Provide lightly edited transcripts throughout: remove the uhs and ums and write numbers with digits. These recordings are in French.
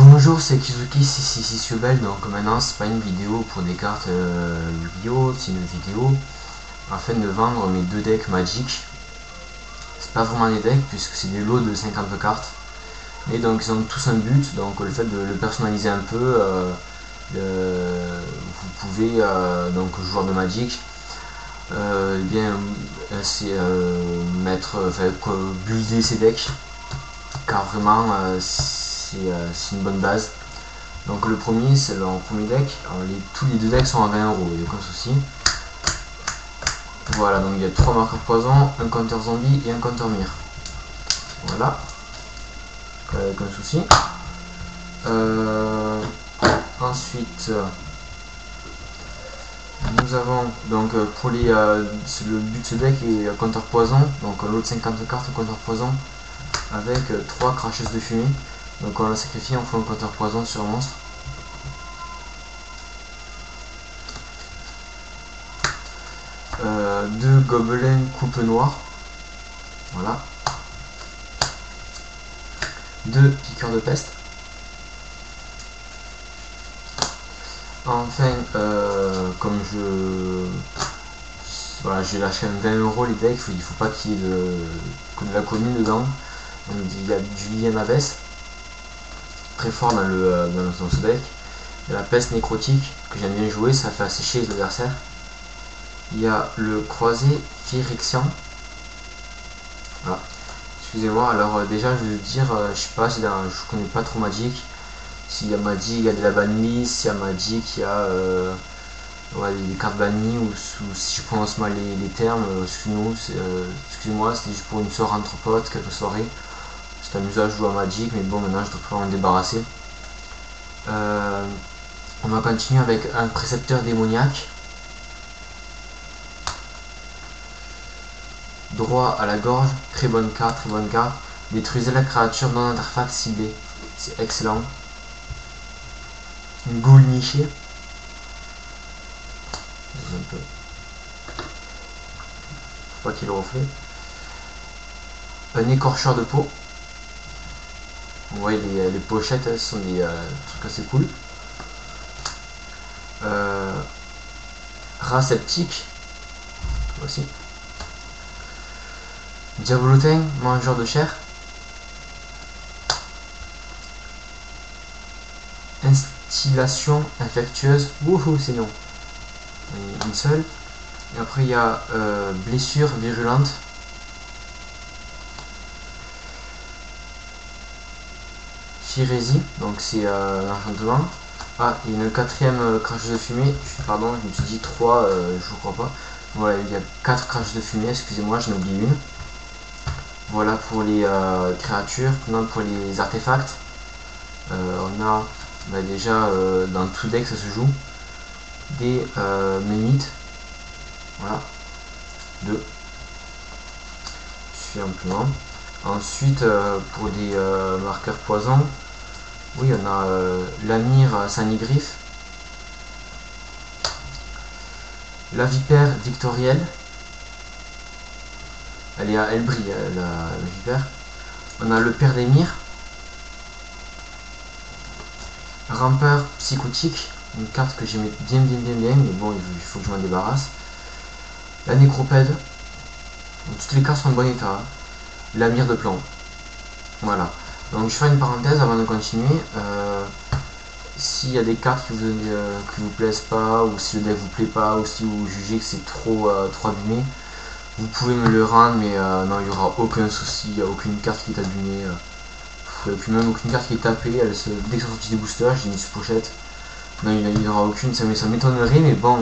Bonjour, c'est Kizuki 666 Yubel. Donc maintenant c'est pas une vidéo pour des cartes Yu-Gi-Oh, c'est une vidéo afin de vendre mes deux decks Magic. C'est pas vraiment des decks puisque c'est des lots de 50 cartes, mais donc ils ont tous un but. Donc le fait de le personnaliser un peu, vous pouvez donc joueur de Magic, c'est builder ces decks, car vraiment c'est une bonne base. Donc le premier, c'est leur premier deck. Alors, tous les deux decks sont à 20 €, il n'y a aucun souci. Voilà, donc il y a 3 marqueurs poison, un counter zombie et un counter mire. Voilà, aucun souci. Ensuite, nous avons donc pour le but de ce deck est counter poison, donc un lot de 50 cartes counter poison avec 3 cracheuses de fumée. Donc on la sacrifie, on fait un counter poison sur un monstre. Deux gobelins coupe noire, voilà, deux piqueurs de peste. Enfin, comme j'ai lâché un 20 € les decks, il faut pas qu'il y ait de la commune dedans. Donc, il y a du lien à baisse, très fort dans ce deck. Il y a la peste nécrotique que j'aime bien jouer, ça fait assécher les adversaires. Il y a le croisé Phyrexian. Voilà. Excusez-moi, alors déjà je veux dire, je sais pas, je connais pas trop Magic. S'il y a Magic, il y a de la banlist, s'il y a Magic, il y a des cartes bannies, ou si je prononce mal les termes, excusez-moi, c'était juste pour une soirée entre potes, quelques soirées. C'est amusant à jouer à Magic, mais bon, maintenant je dois pouvoir m'en débarrasser. On va continuer avec un précepteur démoniaque. Droit à la gorge, très bonne carte, très bonne carte. Détruisez la créature non interface ciblée, c'est excellent. Une goule nichée. Un peu. Faut pas qu'il reflet. Un écorcheur de peau. Vous voyez les pochettes, ce sont des trucs assez cool. Rat sceptique. Voici. Diabolotin, mangeur de chair. Instillation infectieuse. Wouhou, c'est non. Une seule. Et après il y a blessure virulente. Phyrésie, donc c'est l'enchantement. Ah, il y a une quatrième cracheuse de fumée. Pardon, je me suis dit 3, je ne crois pas. Voilà, il y a 4 cracheuses de fumée, excusez-moi, j'en ai oublié une. Voilà pour les créatures. Maintenant pour les artefacts, on a déjà dans tout deck ça se joue des mémites. Voilà, 2. Suffit amplement. Ensuite pour des marqueurs poison, oui, on a l'amir Sanigriff, la vipère victorielle. Elle brille, la vipère. On a le père d'émir, rampeur psychotique, une carte que j'aimais bien, mais bon, il faut que je m'en débarrasse. La nécropède, donc, toutes les cartes sont en bon état. Hein. L'amir de plomb. Voilà. Donc je fais une parenthèse avant de continuer. S'il y a des cartes qui vous plaisent pas, ou si le deck vous plaît pas, ou si vous jugez que c'est trop abîmé, vous pouvez me le rendre, mais non, il n'y aura aucun souci, il n'y a aucune carte qui est abîmée. Et puis même aucune carte qui est tapée, dès que sont sortis des boosters, j'ai mis sous pochette. Non, il n'y aura aucune, ça m'étonnerait, mais bon,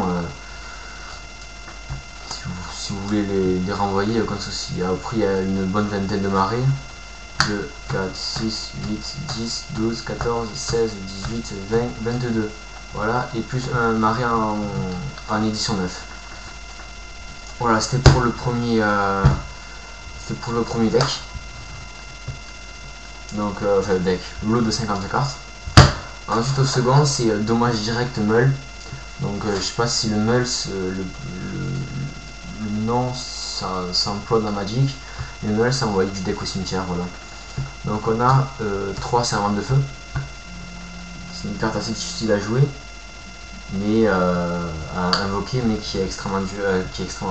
si vous voulez les renvoyer, aucun souci. Après, il y a une bonne vingtaine de marées. 2, 4, 6, 8, 10, 12, 14, 16, 18, 20, 22. Voilà, et plus un marée en édition 9. Voilà, c'était pour le premier deck. Donc, enfin, deck, lot de 50 cartes. Ensuite, au second, c'est dommage direct Meul. Donc, je sais pas si le Meul, le nom s'emploie dans Magic. Le Meul, ça envoie du deck au cimetière, voilà. Donc, on a 3 servantes de feu. C'est une carte assez difficile à jouer, mais à invoquer, mais qui est extrêmement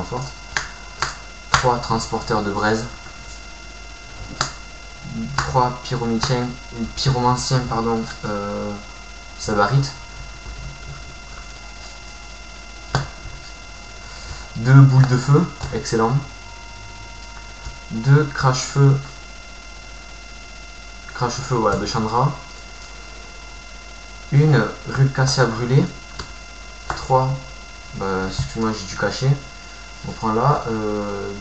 forte. 3 transporteurs de braise. 3 pyromanciens, pardon, Sabarite. 2 boules de feu, excellent. 2 crache-feu, voilà, de Chandra. Une Rukassia brûlée. 3, excuse-moi, j'ai dû cacher. On prend là,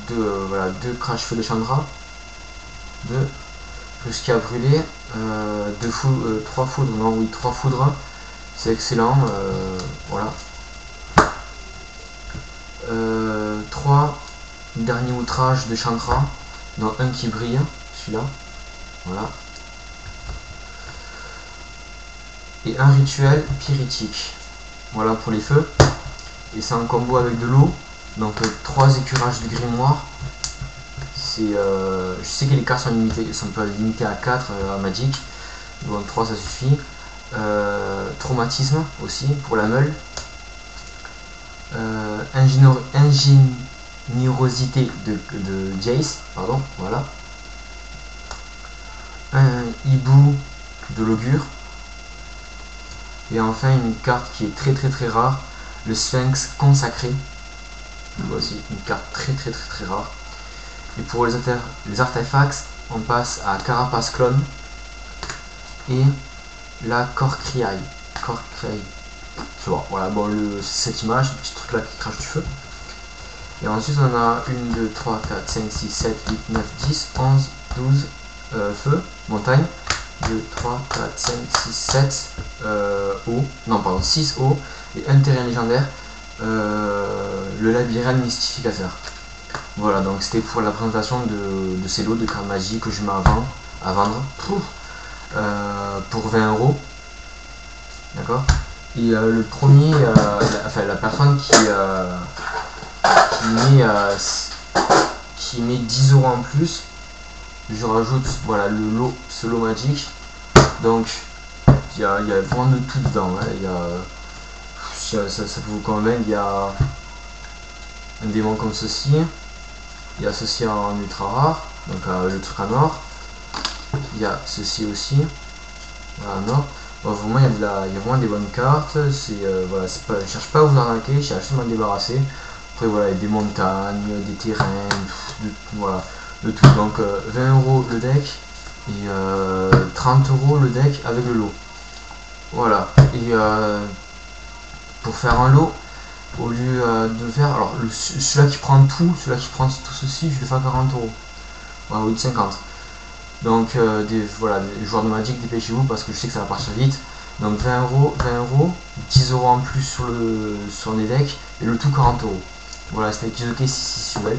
2 crache-feu de Chandra. 2 Rukassia brûlée. 3 foudres, non, oui, 3 foudres. C'est excellent, voilà. 3 derniers outrages de Chandra, dont un qui brille, celui-là, voilà. Et un rituel pyritique, voilà pour les feux. Et c'est un combo avec de l'eau, donc 3 écurages de grimoire. Je sais que les cartes sont pas limitées à 4 à Magic, donc 3 ça suffit. Traumatisme aussi pour la meule. Ingéniosité de Jace, pardon, voilà. Un hibou de l'augure. Et enfin une carte qui est très rare, le Sphinx consacré. Voici une carte très rare. Et pour les artefacts, on passe à Carapace Clone et la Corcriaille. Tu vois, voilà, bon, cette image, ce petit truc là qui crache du feu. Et ensuite on a 1, 2, 3, 4, 5, 6, 7, 8, 9, 10, 11, 12 feu, montagne. 2, 3, 4, 5, 6, 7 eau, non pardon, 6 eau et un terrain légendaire, le labyrinthe mystificateur. Voilà, donc c'était pour la présentation de ces lots de cartes magiques que je mets à vendre pour 20 €. D'accord. Et le premier, la personne qui met 10 € en plus, je rajoute, voilà, ce lot magique. Donc il y a vraiment de tout dedans, hein. Ça vous convainc, il y a un démon comme ceci, il y a ceci en ultra rare, donc le truc en or, il y a ceci aussi en or. Bon, vraiment il y a vraiment des bonnes cartes. Voilà, je cherche pas à vous arnaquer, je cherche juste à m'en débarrasser. Après voilà, il y a des montagnes, des terrains, voilà, de tout. Donc 20 € le deck et 30 € le deck avec le lot. Voilà. Et pour faire un lot, au lieu de faire, alors celui-là qui prend tout ceci, je le fais à 40 €. Voilà, au lieu de 50. Donc voilà, les joueurs de Magic, dépêchez-vous parce que je sais que ça va partir vite. Donc 20 €, 10 € en plus sur les decks et le tout 40 €. Voilà, c'était Kizoke 661.